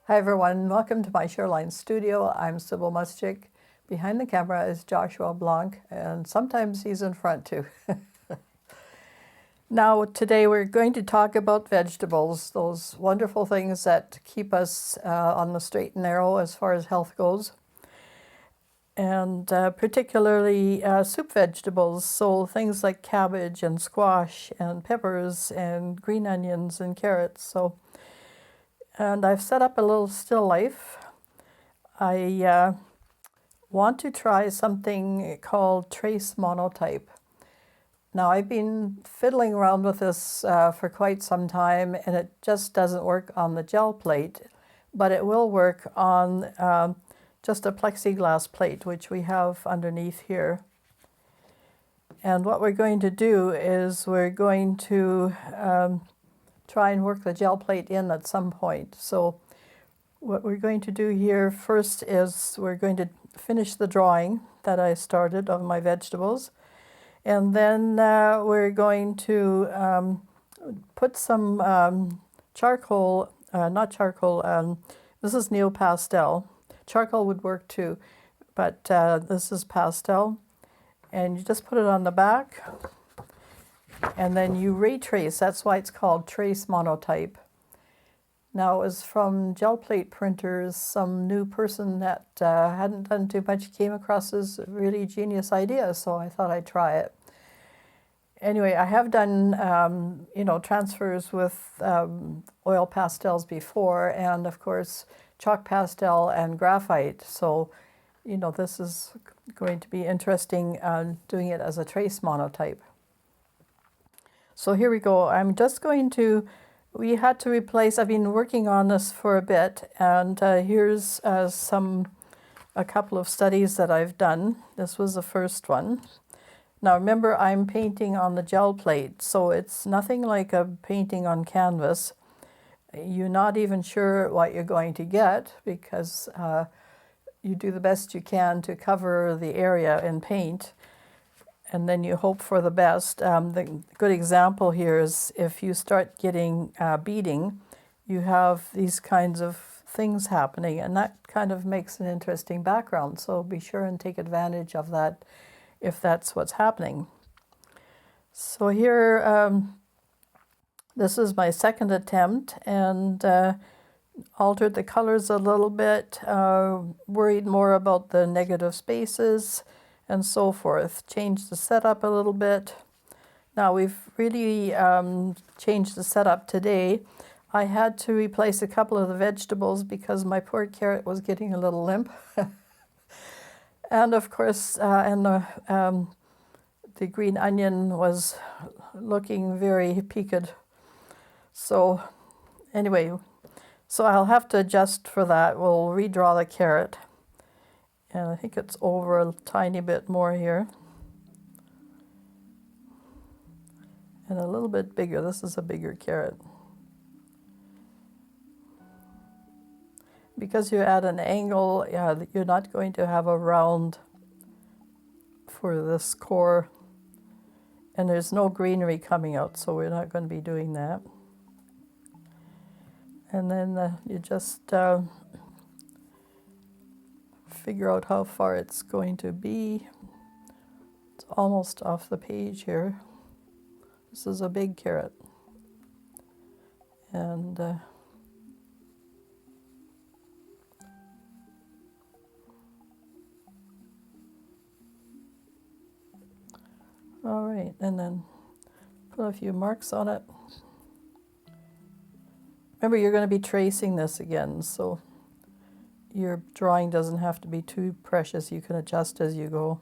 Hi everyone, welcome to my Shoreline studio. I'm Sybille Muschik. Behind the camera is Joshua Blanc, and sometimes he's in front too. Now today we're going to talk about vegetables, those wonderful things that keep us on the straight and narrow as far as health goes. And particularly soup vegetables, so things like cabbage and squash and peppers and green onions and carrots. And I've set up a little still life. I want to try something called trace monotype. Now I've been fiddling around with this for quite some time, and it just doesn't work on the gel plate, but it will work on just a plexiglass plate, which we have underneath here. And what we're going to do is we're going to try and work the gel plate in at some point. So what we're going to do here first is we're going to finish the drawing that I started of my vegetables. And then we're going to put some charcoal, not charcoal, this is neo pastel. Charcoal would work too, but this is pastel. And you just put it on the back. And then you retrace. That's why it's called trace monotype. Now, it was from gel plate printers. Some new person that hadn't done too much came across this really genius idea, so I thought I'd try it. Anyway, I have done transfers with oil pastels before, and of course chalk pastel and graphite. So this is going to be interesting doing it as a trace monotype. So here we go. I'm just going to, we had to replace, I've been working on this for a bit, and here's a couple of studies that I've done. This was the first one. Now remember, I'm painting on the gel plate, so it's nothing like a painting on canvas. You're not even sure what you're going to get because you do the best you can to cover the area in paint. And then you hope for the best. The good example here is if you start getting beading, you have these kinds of things happening, and that kind of makes an interesting background. So be sure and take advantage of that if that's what's happening. So here, this is my second attempt, and altered the colors a little bit, worried more about the negative spaces, and so forth. Changed the setup a little bit. Now we've really changed the setup today. I had to replace a couple of the vegetables because my poor carrot was getting a little limp. And of course, the green onion was looking very peaked. So anyway, so I'll have to adjust for that. We'll redraw the carrot. And I think it's over a tiny bit more here. And a little bit bigger. This is a bigger carrot. Because you're at an angle, you're not going to have a round for this core. And there's no greenery coming out, so we're not going to be doing that. And then you just figure out how far it's going to be. It's almost off the page here. This is a big carrot. And all right, and then put a few marks on it. Remember, you're going to be tracing this again, so your drawing doesn't have to be too precious. You can adjust as you go.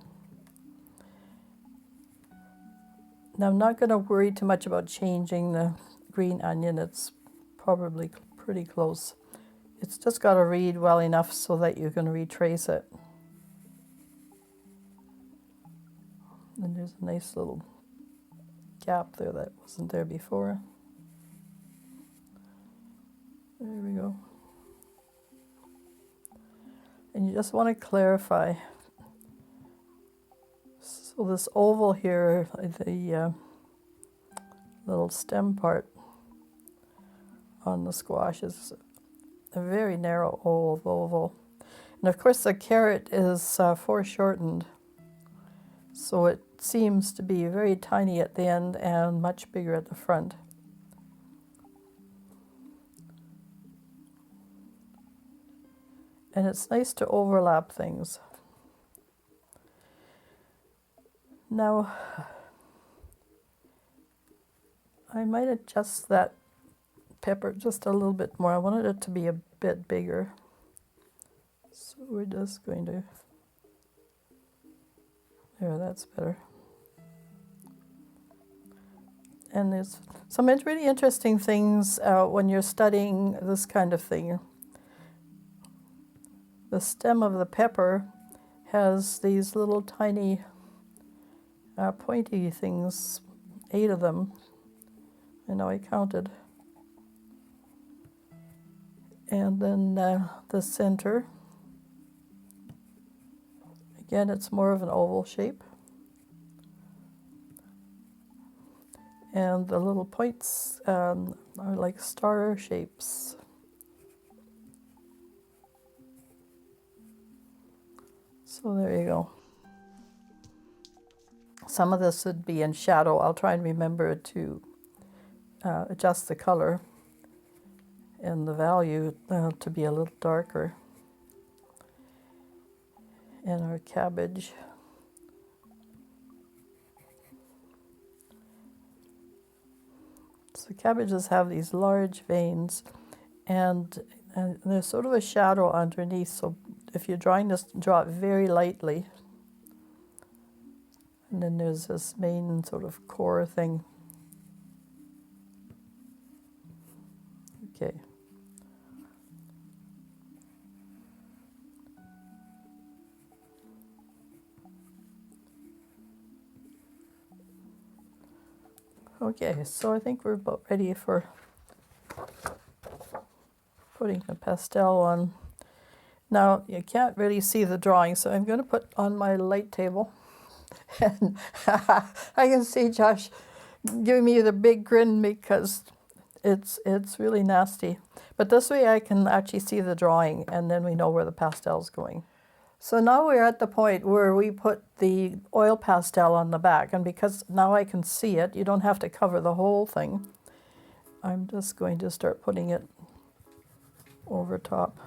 Now, I'm not going to worry too much about changing the green onion. It's probably pretty close. It's just got to read well enough so that you can retrace it. And there's a nice little gap there that wasn't there before. There we go. And you just want to clarify. So this oval here, the little stem part on the squash is a very narrow oval. And of course the carrot is foreshortened, so it seems to be very tiny at the end and much bigger at the front. And it's nice to overlap things. Now, I might adjust that pepper just a little bit more. I wanted it to be a bit bigger. So we're just going to, there, that's better. And there's some really interesting things when you're studying this kind of thing. The stem of the pepper has these little tiny pointy things, 8 of them. I know I counted. And then the center, again, it's more of an oval shape. And the little points are like star shapes. So there you go. Some of this would be in shadow. I'll try and remember to adjust the color and the value to be a little darker. And our cabbage. So cabbages have these large veins, and there's sort of a shadow underneath, so if you're drawing this, draw it very lightly. And then there's this main sort of core thing. Okay. Okay, so I think we're about ready for putting the pastel on. Now, you can't really see the drawing, so I'm going to put on my light table. And I can see Josh giving me the big grin because it's really nasty. But this way I can actually see the drawing, and then we know where the pastel's going. So now we're at the point where we put the oil pastel on the back, and because now I can see it, you don't have to cover the whole thing. I'm just going to start putting it over top.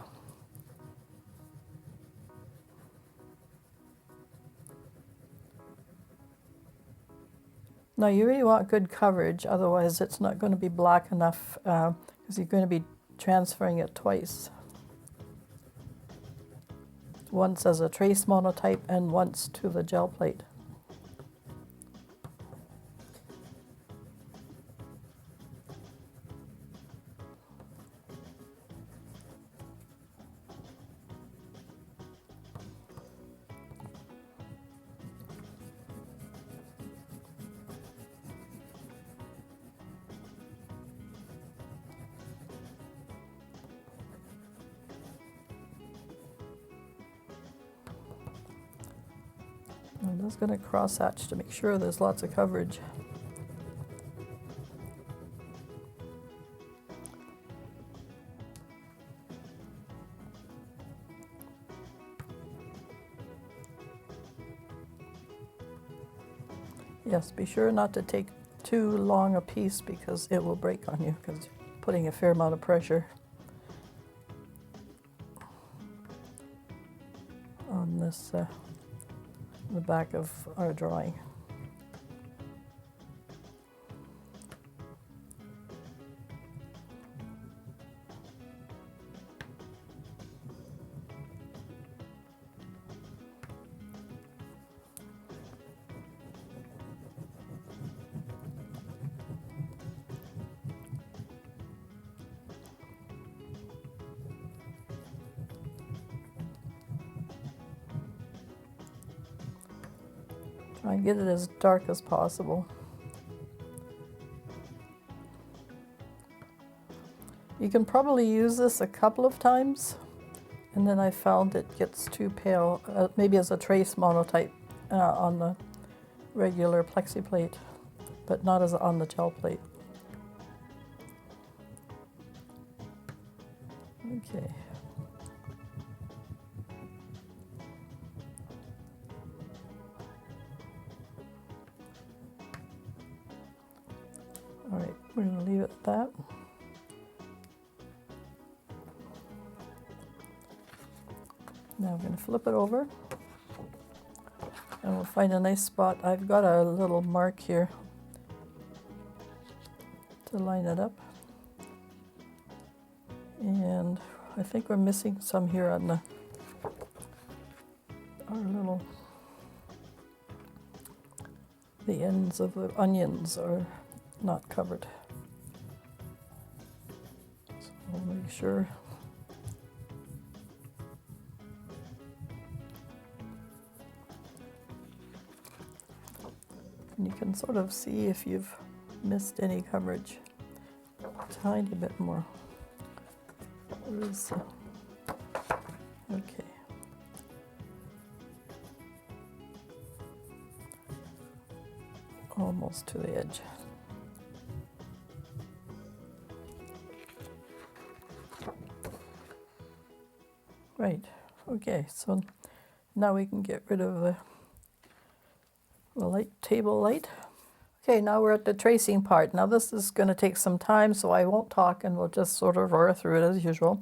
Now you really want good coverage, otherwise it's not going to be black enough because you're going to be transferring it twice. Once as a trace monotype and once to the gel plate. I'm just going to cross hatch to make sure there's lots of coverage. Yes, be sure not to take too long a piece because it will break on you because you're putting a fair amount of pressure on this the back of our drawing. Try and get it as dark as possible. You can probably use this a couple of times, and then I found it gets too pale, maybe as a trace monotype on the regular plexi plate, but not as on the gel plate. Okay. All right, we're going to leave it at that. Now I'm going to flip it over, and we'll find a nice spot. I've got a little mark here to line it up. And I think we're missing some here on the ends of the onions are not covered. So I'll make sure. And you can sort of see if you've missed any coverage. A tiny bit more. Where is okay. Almost to the edge. Right, okay, so now we can get rid of the light, table light. Okay, now we're at the tracing part. Now this is going to take some time, so I won't talk and we'll just sort of roar through it as usual.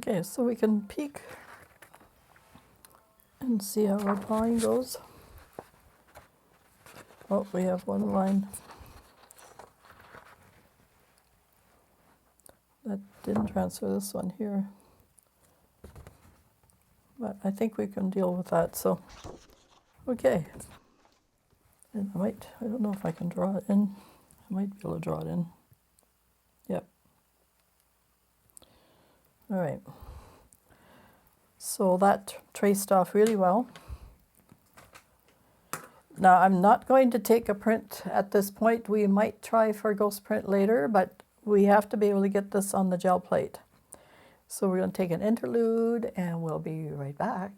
Okay, so we can peek and see how our drawing goes. Oh, we have one line that didn't transfer this one here. But I think we can deal with that, so, okay. And I don't know if I can draw it in. I might be able to draw it in. Yep. All right. So that traced off really well. Now I'm not going to take a print at this point. We might try for ghost print later, but we have to be able to get this on the gel plate. So we're going to take an interlude and we'll be right back.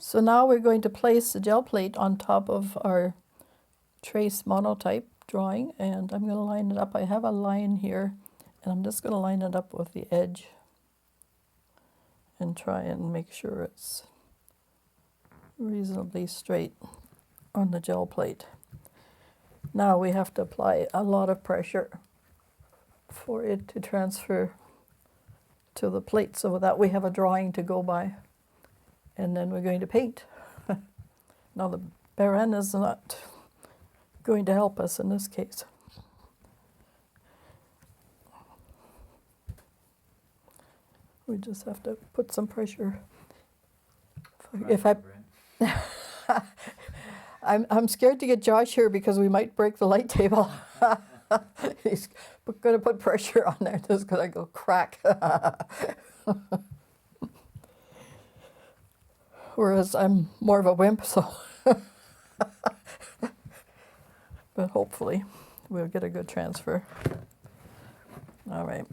So now we're going to place the gel plate on top of our trace monotype drawing, and I'm going to line it up. I have a line here, and I'm just going to line it up with the edge and try and make sure it's reasonably straight on the gel plate. Now we have to apply a lot of pressure for it to transfer to the plate so that we have a drawing to go by. And then we're going to paint. Now the Baron is not going to help us in this case. We just have to put some pressure. If I'm scared to get Josh here because we might break the light table. He's going to put pressure on there. It's going to go crack. Whereas I'm more of a wimp, so. But hopefully we'll get a good transfer. All right.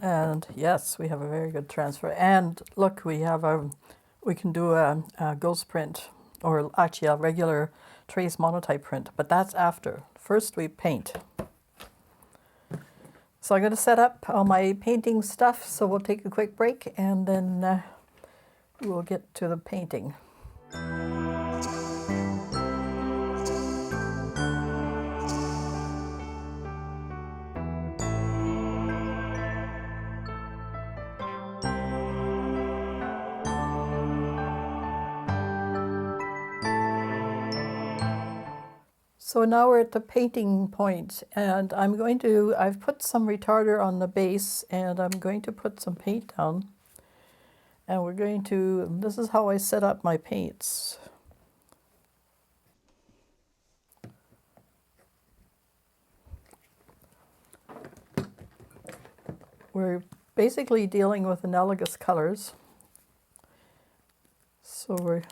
And yes, we have a very good transfer. And look, we can do a ghost print, or actually a regular trace monotype print, but that's after. First we paint. So I'm going to set up all my painting stuff, so we'll take a quick break and then we'll get to the painting. So now we're at the painting point, and I've put some retarder on the base, and I'm going to put some paint down. And this is how I set up my paints. We're basically dealing with analogous colors. So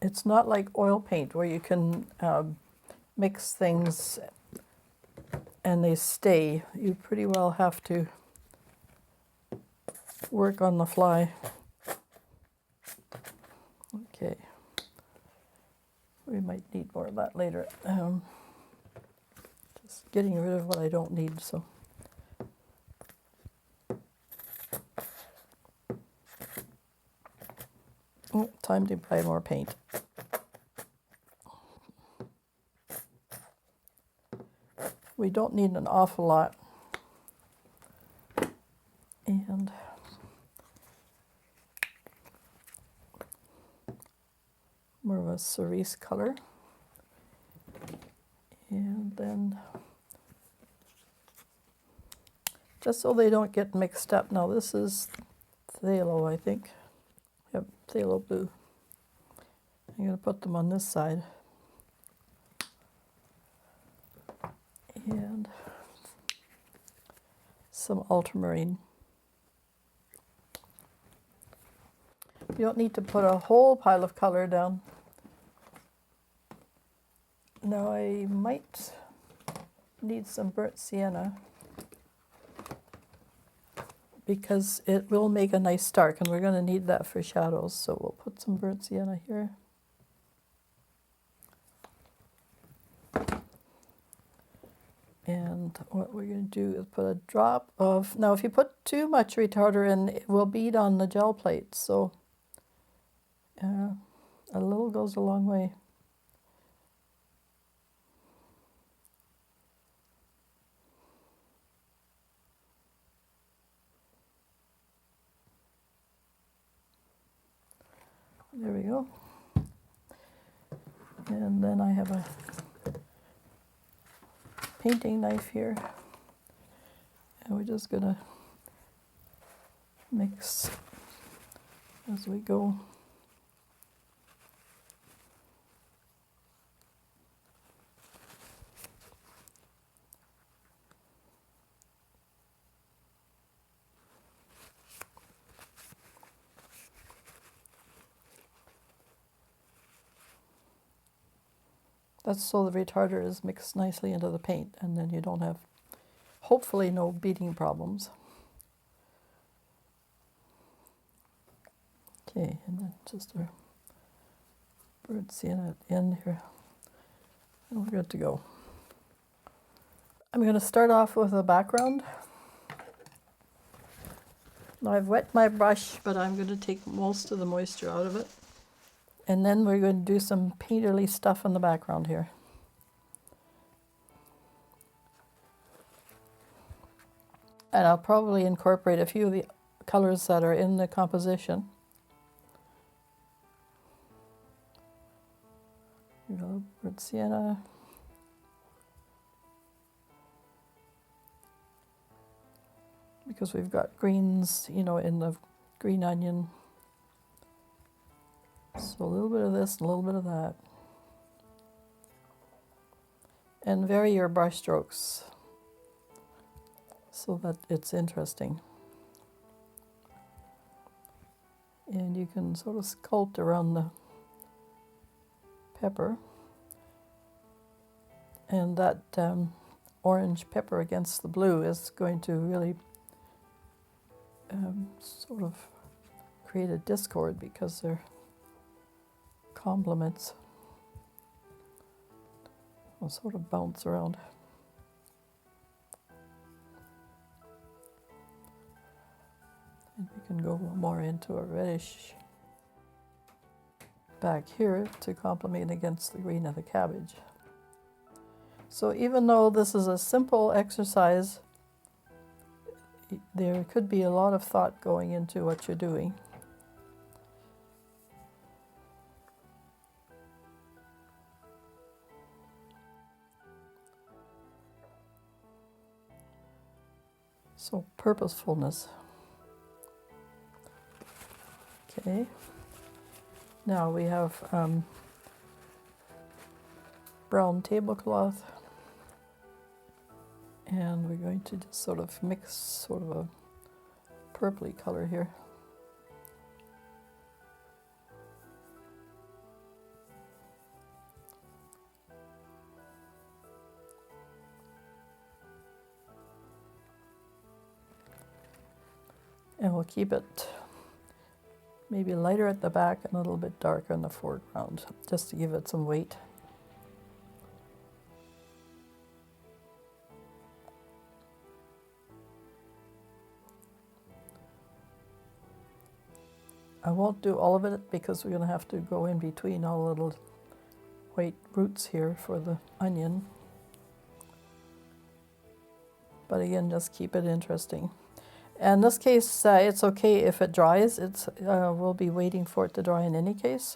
it's not like oil paint where you can mix things and they stay. You pretty well have to work on the fly. Okay. We might need more of that later. Just getting rid of what I don't need, so. Oh, time to buy more paint. We don't need an awful lot. And more of a cerise color. And then, just so they don't get mixed up, now this is phthalo, I think. Yep, phthalo blue. I'm going to put them on this side. And some ultramarine. You don't need to put a whole pile of color down. Now I might need some burnt sienna because it will make a nice dark, and we're going to need that for shadows, so we'll put some burnt sienna here. what we're going to do is put a drop of, now if you put too much retarder in, it will bead on the gel plate, so a little goes a long way. There we go. And then I have a painting knife here, and we're just gonna mix as we go. That's so the retarder is mixed nicely into the paint, and then you don't have, hopefully, no beading problems. Okay, and then just our bird sienna at the end here, and we're good to go. I'm going to start off with a background. Now I've wet my brush, but I'm going to take most of the moisture out of it. And then we're going to do some painterly stuff in the background here. And I'll probably incorporate a few of the colors that are in the composition. We've got bird sienna. Because we've got greens, you know, in the green onion. So a little bit of this, and a little bit of that. And vary your brush strokes so that it's interesting. And you can sort of sculpt around the pepper. And that orange pepper against the blue is going to really sort of create a discord because they're complements. Will sort of bounce around. And we can go more into a reddish back here to complement against the green of the cabbage. So even though this is a simple exercise, there could be a lot of thought going into what you're doing. So purposefulness. Okay. Now we have brown tablecloth, and we're going to just sort of mix sort of a purpley color here. And we'll keep it maybe lighter at the back and a little bit darker in the foreground, just to give it some weight. I won't do all of it because we're going to have to go in between all the little white roots here for the onion. But again, just keep it interesting. In this case, it's okay if it dries. We'll be waiting for it to dry in any case.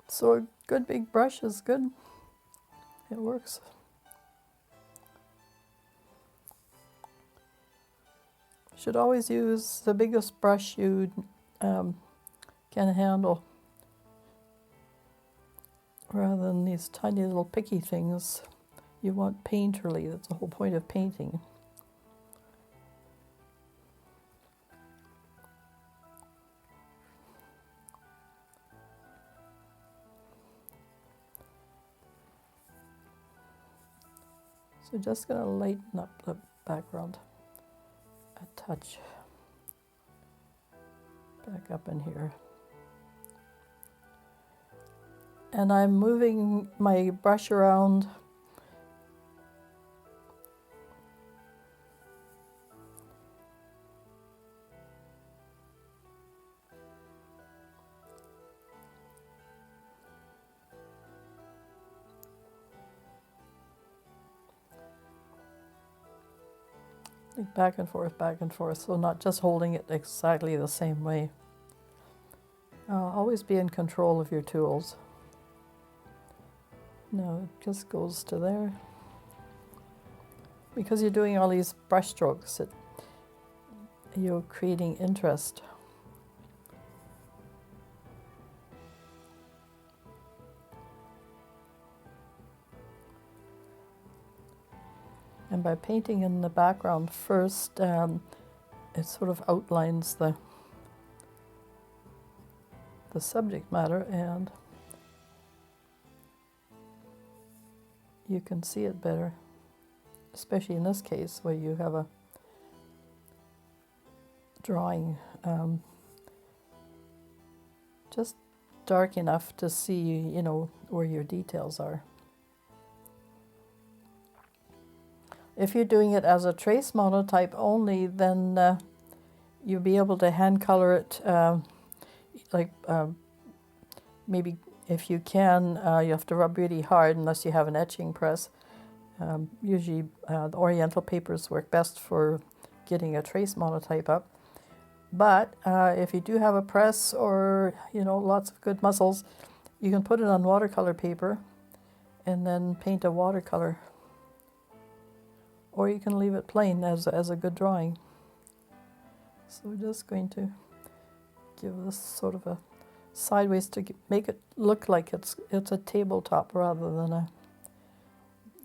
So a good big brush is good. It works. You should always use the biggest brush you can handle, rather than these tiny little picky things. You want painterly. That's the whole point of painting. So just going to lighten up the background a touch. Back up in here. And I'm moving my brush around like back and forth, so not just holding it exactly the same way. Always be in control of your tools. No, it just goes to there. Because you're doing all these brush strokes, you're creating interest. And by painting in the background first, it sort of outlines the subject matter, and you can see it better, especially in this case where you have a drawing just dark enough to see, you know, where your details are. If you're doing it as a trace monotype only, then you'll be able to hand color it maybe if you can, you have to rub really hard unless you have an etching press. Usually the oriental papers work best for getting a trace monotype up. But if you do have a press or, you know, lots of good muscles, you can put it on watercolor paper and then paint a watercolor. Or you can leave it plain as a good drawing. So we're just going to give this sort of a sideways to make it look like it's a tabletop rather than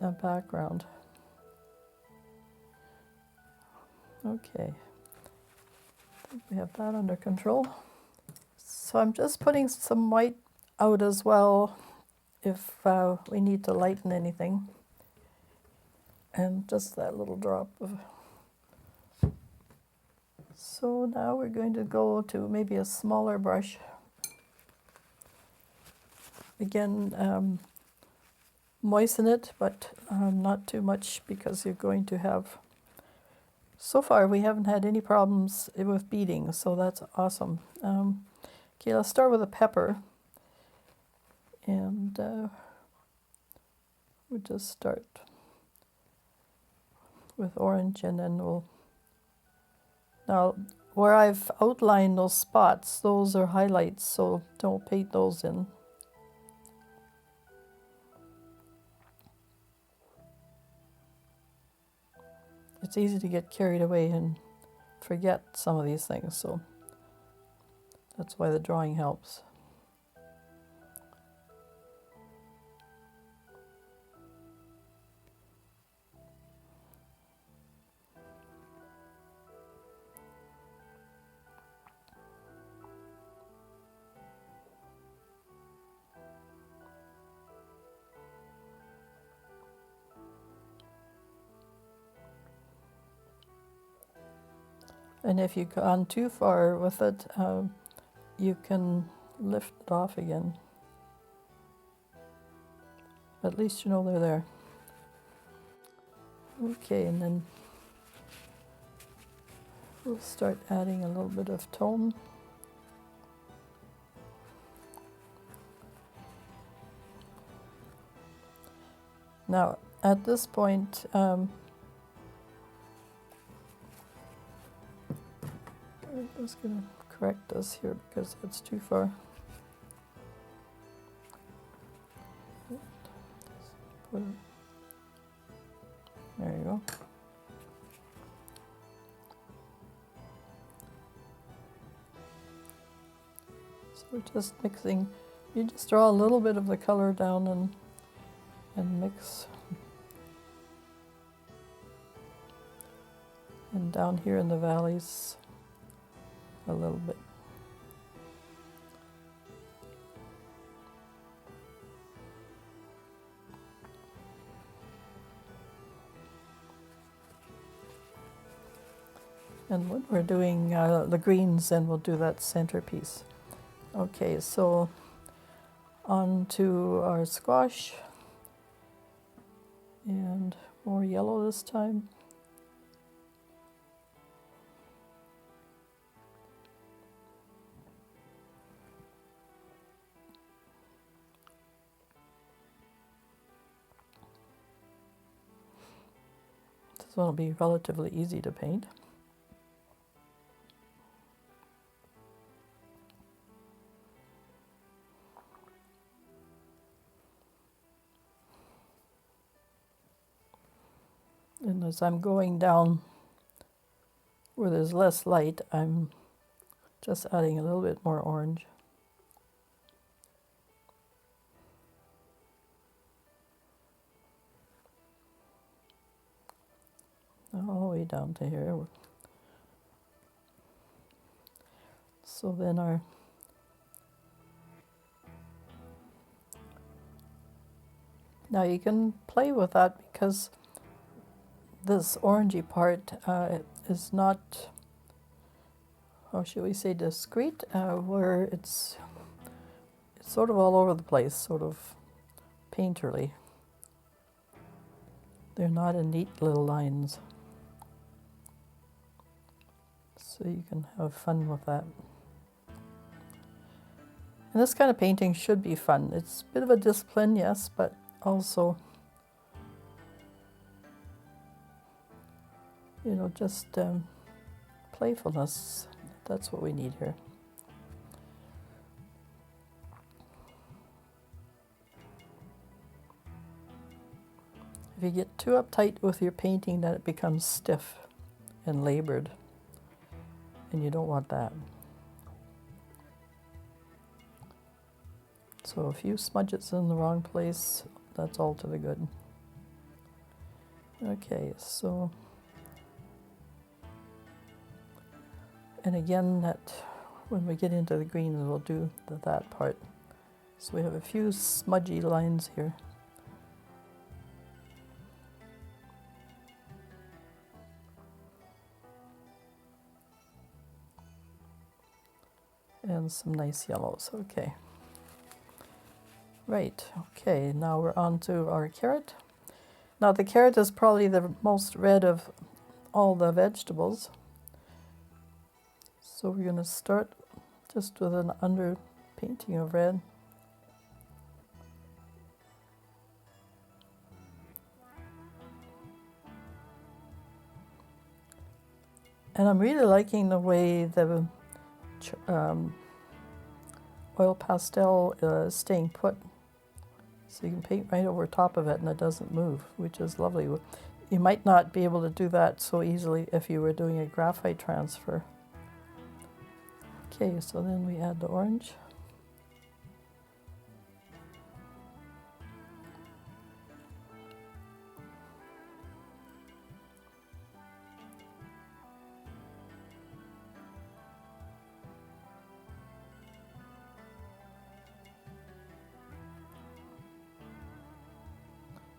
a background. Okay, I think we have that under control. So I'm just putting some white out as well if we need to lighten anything. And just that little drop of... So now we're going to go to maybe a smaller brush. Again, moisten it, but not too much, because you're going to have... So far we haven't had any problems with beading, so that's awesome. Okay, let's start with a pepper. And we'll just start with orange, and then we'll... Now, where I've outlined those spots, those are highlights, so don't paint those in. It's easy to get carried away and forget some of these things, so that's why the drawing helps. And if you've gone too far with it, you can lift it off again. At least you know they're there. Okay, and then we'll start adding a little bit of tone. Now, at this point, I'm just going to correct this here because it's too far. There you go. So we're just mixing. You just draw a little bit of the color down and mix. And down here in the valleys, a little bit. And when we're doing the greens, then we'll do that centerpiece. Okay, so on to our squash, and more yellow this time. This one will be relatively easy to paint. And as I'm going down where there's less light, I'm just adding a little bit more orange. All the way down to here. So then now you can play with that because this orangey part is not, how should we say, discrete, where it's sort of all over the place, sort of painterly. They're not in neat little lines. So you can have fun with that. And this kind of painting should be fun. It's a bit of a discipline, yes, but also, you know, just playfulness. That's what we need here. If you get too uptight with your painting, then it becomes stiff and labored, and you don't want that. So a few smudges in the wrong place, that's all to the good. Okay, so, and again, that when we get into the greens, we'll do that part. So we have a few smudgy lines here. And some nice yellows, okay. Right, okay, now we're on to our carrot. Now the carrot is probably the most red of all the vegetables. So we're going to start just with an underpainting of red. And I'm really liking the way the oil pastel is staying put. So you can paint right over top of it and it doesn't move, which is lovely. You might not be able to do that so easily if you were doing a graphite transfer. Okay, so then we add the orange.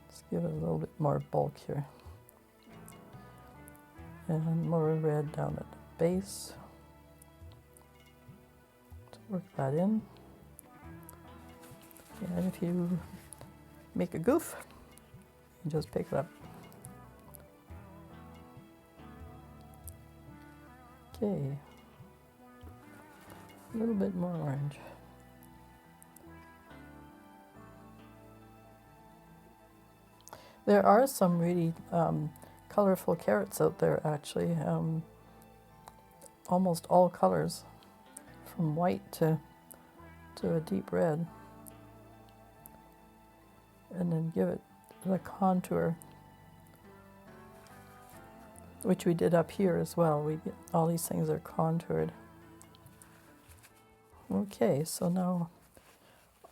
Let's give it a little bit more bulk here. And more red down at the base. Work that in. And if you make a goof, you just pick it up. Okay. A little bit more orange. There are some really colorful carrots out there, actually. Almost all colors, from white to a deep red. And then give it the contour, which we did up here as well. All these things are contoured. Okay, so now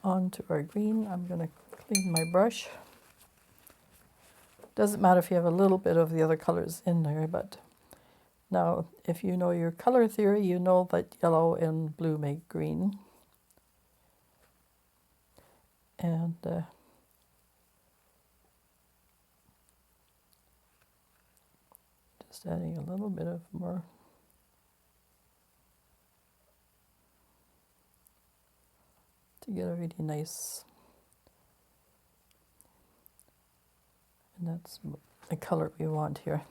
on to our green. I'm going to clean my brush. Doesn't matter if you have a little bit of the other colors in there, but now if you know your color theory, you know that yellow and blue make green. And just adding a little bit of more to get a really nice, and that's the color we want here.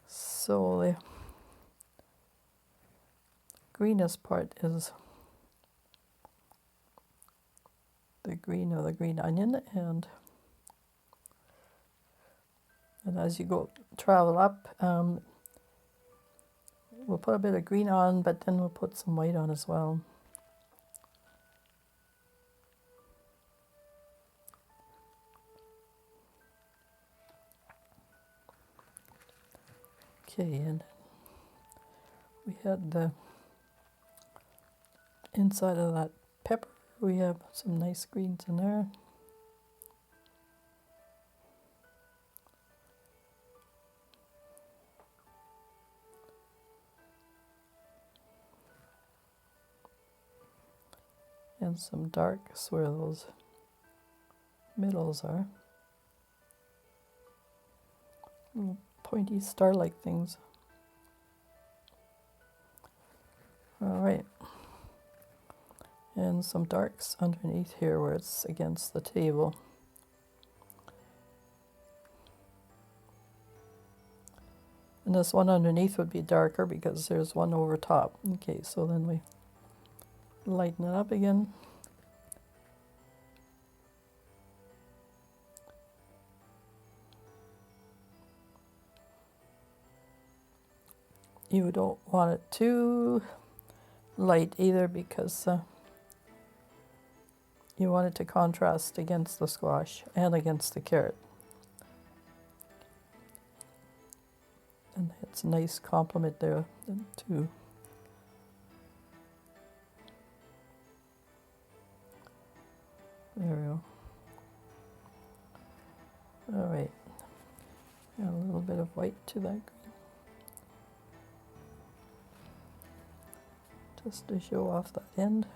So the greenest part is the green of the green onion, and as you travel up, we'll put a bit of green on, but then we'll put some white on as well. Okay, and we had the inside of that pepper. We have some nice greens in there. And some darks where those middles are. Little pointy star-like things. All right. And some darks underneath here where it's against the table. And this one underneath would be darker because there's one over top. Okay, so then we lighten it up again. You don't want it too light either because you want it to contrast against the squash and against the carrot. And it's a nice complement there too. There we go. All right. Add a little bit of white to that green. Just to show off that end.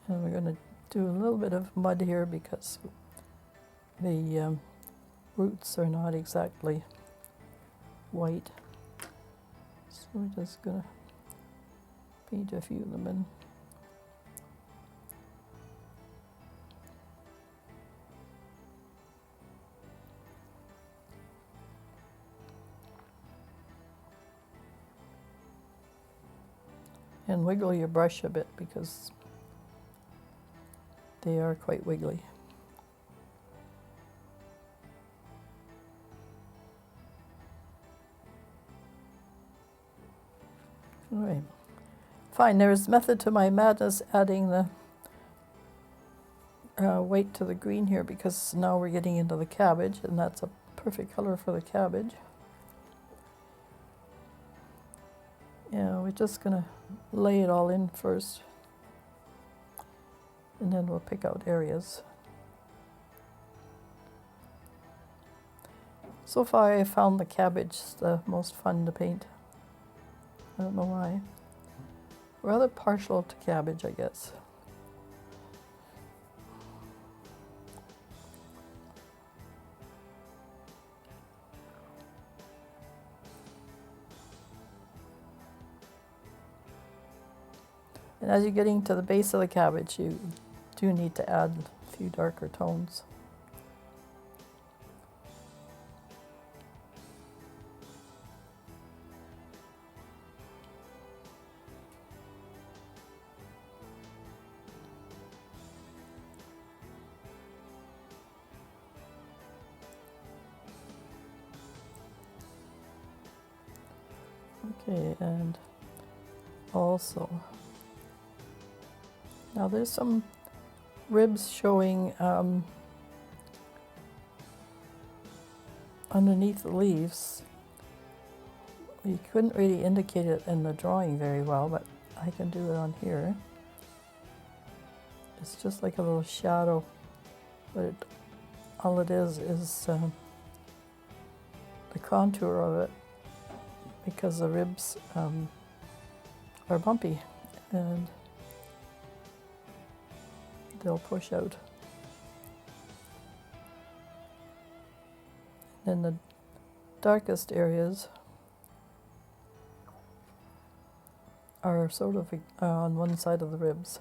And we're going to do a little bit of mud here because the roots are not exactly white. So we're just going to paint a few of them in. And wiggle your brush a bit because they are quite wiggly. All right, fine. There's method to my madness adding the white to the green here because now we're getting into the cabbage, and that's a perfect color for the cabbage. Yeah, we're just gonna lay it all in first, and then we'll pick out areas. So far I found the cabbage the most fun to paint. I don't know why. Rather partial to cabbage, I guess. And as you're getting to the base of the cabbage, you do need to add a few darker tones. Okay, and also, now there's some ribs showing underneath the leaves. You couldn't really indicate it in the drawing very well, but I can do it on here. It's just like a little shadow, but all it is the contour of it, because the ribs are bumpy and they'll push out. Then the darkest areas are sort of on one side of the ribs.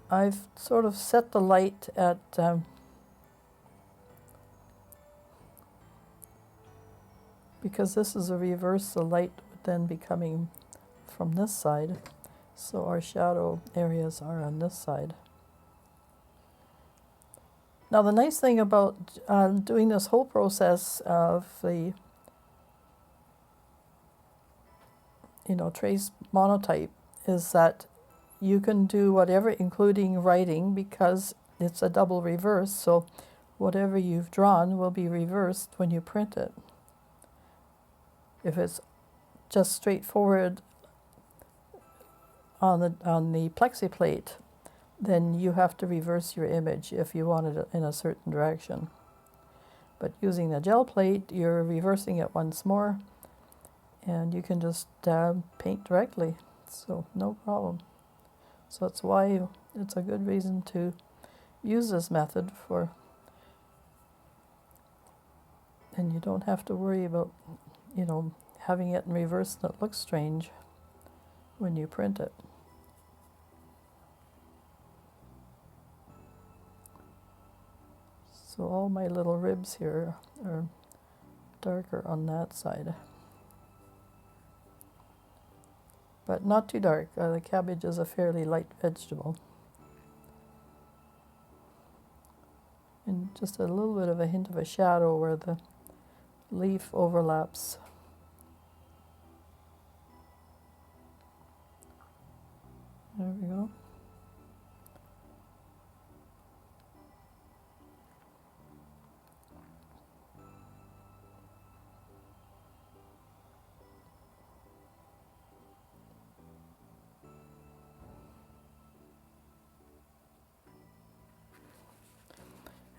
I've sort of set the light at because this is a reverse, the light would then be coming from this side, so our shadow areas are on this side. Now the nice thing about doing this whole process of the trace monotype is that you can do whatever, including writing, because it's a double reverse, so whatever you've drawn will be reversed when you print it. If it's just straightforward on the plexi plate, then you have to reverse your image if you want it in a certain direction. But using the gel plate, you're reversing it once more, and you can just paint directly, so no problem. So that's why it's a good reason to use this method and you don't have to worry about, having it in reverse and it looks strange when you print it. So all my little ribs here are darker on that side. But not too dark. The cabbage is a fairly light vegetable. And just a little bit of a hint of a shadow where the leaf overlaps. There we go.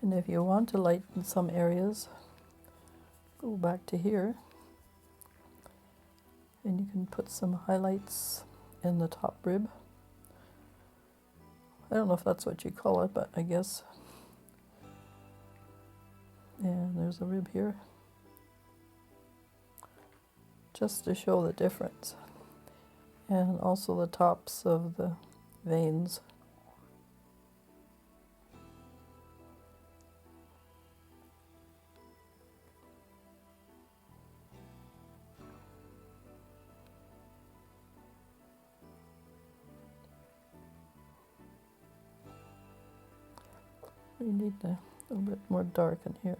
And if you want to lighten some areas, go back to here, and you can put some highlights in the top rib. I don't know if that's what you call it, but I guess. And there's a rib here, just to show the difference. And also the tops of the veins. We need a little bit more dark in here.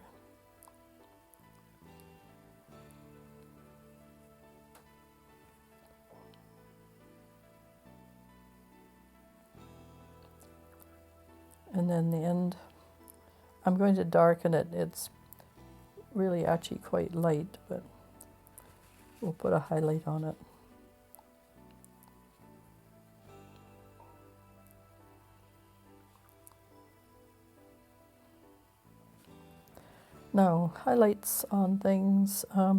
And then the end, I'm going to darken it. It's really actually quite light, but we'll put a highlight on it. Now, highlights on things, I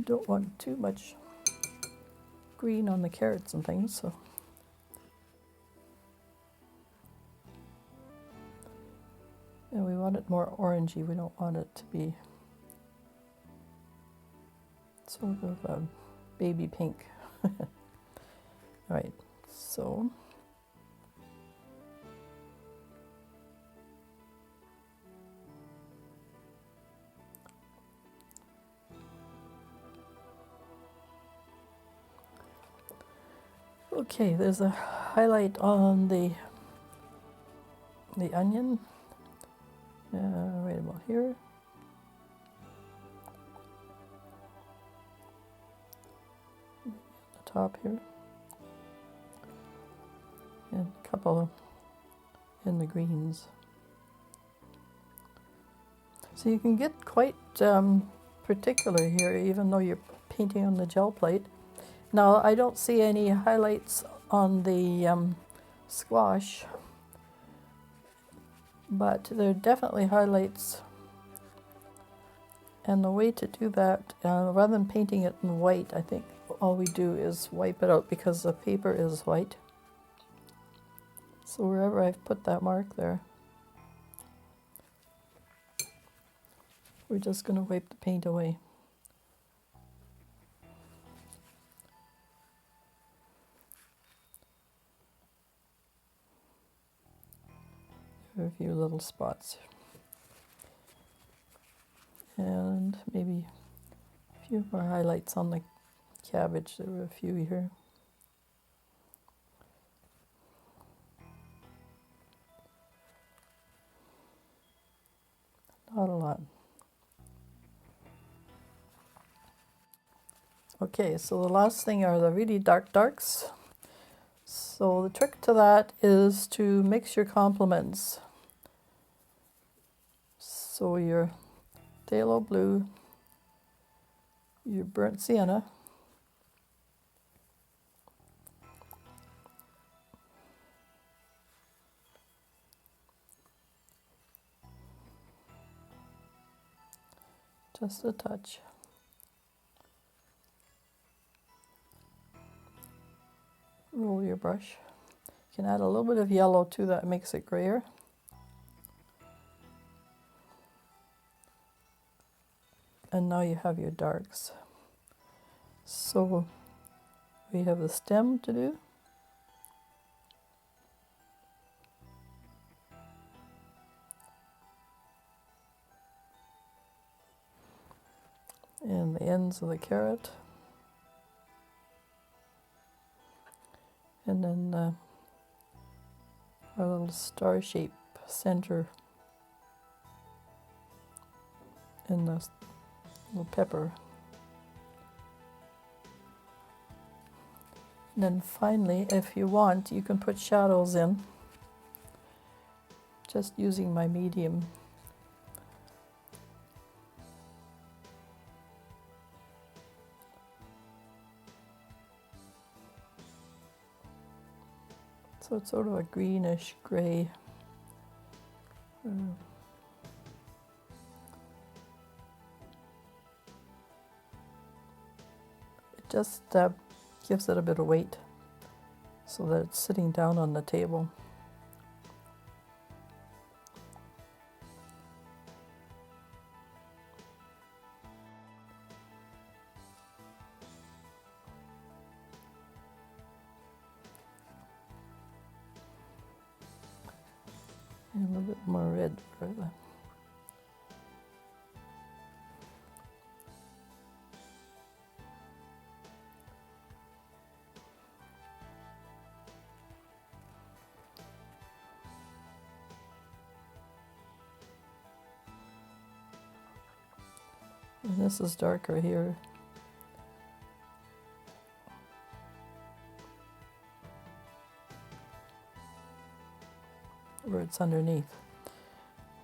don't want too much green on the carrots and things, so. And we want it more orangey, we don't want it to be sort of a baby pink. All right, so. Okay, there's a highlight on the onion, right about here. The top here. And a couple in the greens. So you can get quite particular here, even though you're painting on the gel plate. Now, I don't see any highlights on the squash, but there are definitely highlights. And the way to do that, rather than painting it in white, I think all we do is wipe it out because the paper is white. So wherever I've put that mark there, we're just going to wipe the paint away. a few little spots. And maybe a few more highlights on the cabbage. There were a few here. Not a lot. Okay, so the last thing are the really dark darks. So the trick to that is to mix your complements. So your phthalo blue, your burnt sienna, just a touch. Roll your brush. You can add a little bit of yellow too, that makes it grayer. And now you have your darks. So we have the stem to do. And the ends of the carrot. And then our little star shape center in the little pepper. And then finally, if you want, you can put shadows in, just using my medium. So it's sort of a greenish gray. It just gives it a bit of weight so that it's sitting down on the table. And a little bit more red for the... And this is darker here. Where it's underneath.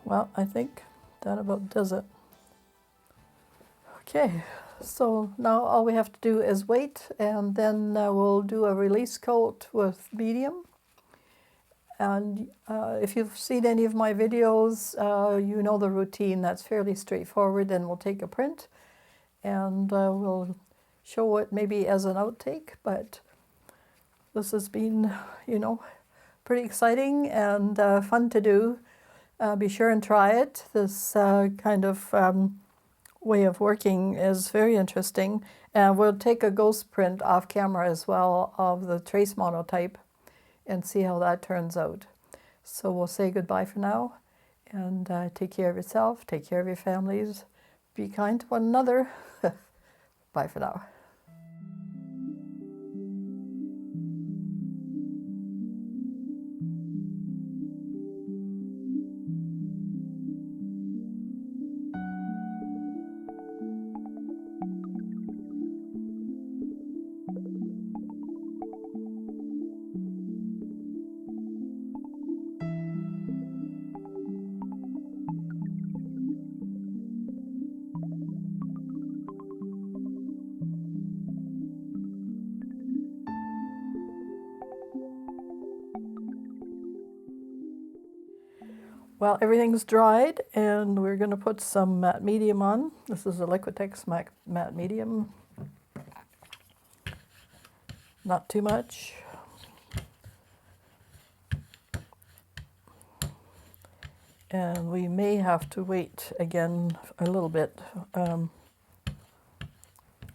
Well, I think that about does it. Okay, so now all we have to do is wait, and then we'll do a release coat with medium. And if you've seen any of my videos, you know the routine. That's fairly straightforward. Then we'll take a print and we'll show it maybe as an outtake, but this has been, you know, pretty exciting and fun to do. Be sure and try it. This kind of way of working is very interesting. And we'll take a ghost print off camera as well of the trace monotype and see how that turns out. So we'll say goodbye for now, and take care of yourself, take care of your families, be kind to one another. Bye for now. Well, everything's dried, and we're going to put some matte medium on. This is a Liquitex matte medium. Not too much. And we may have to wait again a little bit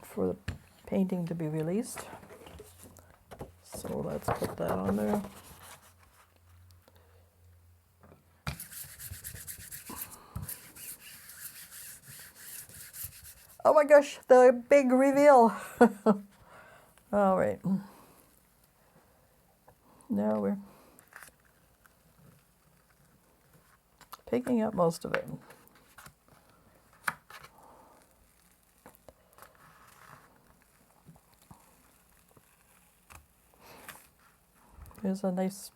for the painting to be released. So let's put that on there. Oh my gosh, the big reveal. All right. Now we're picking up most of it. Here's a nice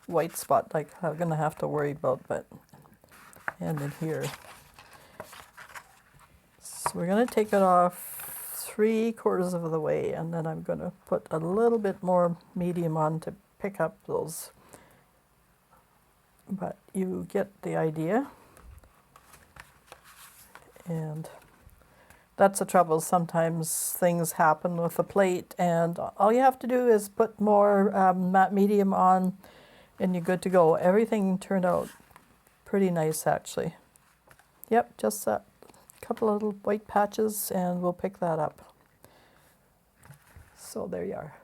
white spot like I'm gonna have to worry about, but and in here. So we're gonna take it off 3/4 of the way, and then I'm gonna put a little bit more medium on to pick up those. But you get the idea. And that's the trouble. Sometimes things happen with the plate, and all you have to do is put more matte medium on, and you're good to go. Everything turned out pretty nice, actually. Yep, just that couple of little white patches, and we'll pick that up. So there you are.